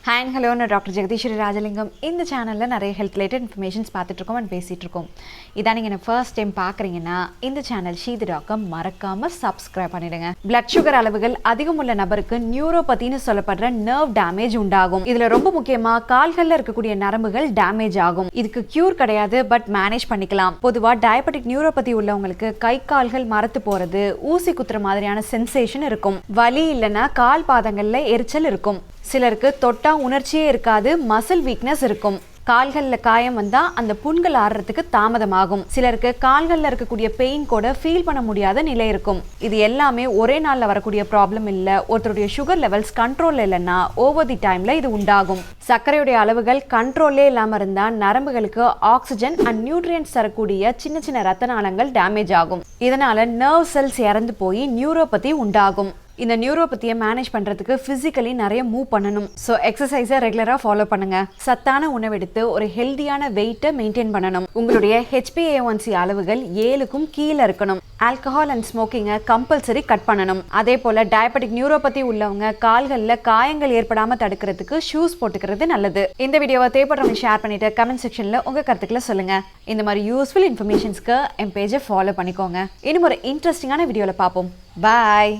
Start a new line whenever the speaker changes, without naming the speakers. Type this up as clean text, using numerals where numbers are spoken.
Hi and hello, நான் doctor Jagadeeswari Rajalingam. இந்த சேனலில் நிறைய ஹெல்த் ரிலேட்டட் இன்ஃபர்மேஷன்ஸ் பார்த்துட்ருக்கோம் அண்ட் பேசிகிட்ருக்கோம். இதான் நீங்கள் என்ன ஃபர்ஸ்ட் டைம் பார்க்குறீங்கன்னா இந்த சேனல் ஷீது டாக்கம் மறக்காமல் சப்ஸ்கிரைப் பண்ணிடுங்க. பிளட் சுகர் அளவுகள் அதிகம் உள்ள நபருக்கு நியூரோபதின்னு சொல்லப்படுற நர்வ் டேமேஜ் உண்டாகும். இதில் ரொம்ப முக்கியமாக கால்களில் இருக்கக்கூடிய நரம்புகள் டேமேஜ் ஆகும். இதுக்கு கியூர் கிடையாது, பட் மேனேஜ் பண்ணிக்கலாம். பொதுவாக டயபெட்டிக் நியூரோபதி உள்ளவங்களுக்கு கை கால்கள் மரத்து போகிறது, ஊசி குத்துற மாதிரியான சென்சேஷன் இருக்கும். வலி இல்லைன்னா கால் பாதங்களில் எரிச்சல் இருக்கும். சிலருக்கு தொட்டா உணர்ச்சியே இருக்காது, மசில் வீக்னஸ் இருக்கும். கால்களில் காயம் வந்தால் அந்த புண்கள் ஆடுறதுக்கு தாமதமாகும். சிலருக்கு கால்களில் இருக்கக்கூடிய பெயின் கூட ஃபீல் பண்ண முடியாத நிலை இருக்கும். இது எல்லாமே ஒரே நாளில் வரக்கூடிய ப்ராப்ளம் இல்லை. ஒருத்தருடைய சுகர் லெவல்ஸ் கண்ட்ரோலில் இல்லைன்னா ஓவர் தி டைமில் இது உண்டாகும். சர்க்கரையுடைய அளவுகள் கண்ட்ரோல்லே இல்லாமல் இருந்தால் நரம்புகளுக்கு ஆக்சிஜன் அண்ட் நியூட்ரியன்ஸ் தரக்கூடிய சின்ன சின்ன ரத்த நாளங்கள் டேமேஜ் ஆகும். இதனால நர்வ் செல்ஸ் இறந்து போய் நியூரோபதி உண்டாகும். இந்த நியூரோபதியை மேனேஜ் பண்ணுறதுக்கு ஃபிசிக்கலி நிறைய மூவ் பண்ணணும். ஸோ எக்ஸசைஸை ரெகுலராக ஃபாலோ பண்ணுங்க. சத்தான உணவெடுத்து ஒரு ஹெல்தியான வெயிட்டை மெயின்டைன் பண்ணணும். உங்களுடைய HbA1c அளவுகள் 7க்கும் கீழே இருக்கணும். ஆல்கஹால் அண்ட் ஸ்மோக்கிங்கை கம்பல்சரி கட் பண்ணணும். அதே போல் டயபெட்டிக் நியூரோபதி உள்ளவங்க கால்களில் காயங்கள் ஏற்படாமல் தடுக்கிறதுக்கு ஷூஸ் போட்டுக்கிறது நல்லது. இந்த வீடியோவை தேவைப்படுறவங்க ஷேர் பண்ணிட்டு கமெண்ட் செக்ஷனில் உங்கள் கருத்துக்களை சொல்லுங்க. இந்த மாதிரி யூஸ்ஃபுல் இன்ஃபர்மேஷன்ஸ்க்கு என் பேஜை ஃபாலோ பண்ணிக்கோங்க. இன்னும் ஒரு இன்ட்ரெஸ்டிங்கான வீடியோவில் பார்ப்போம். பாய்.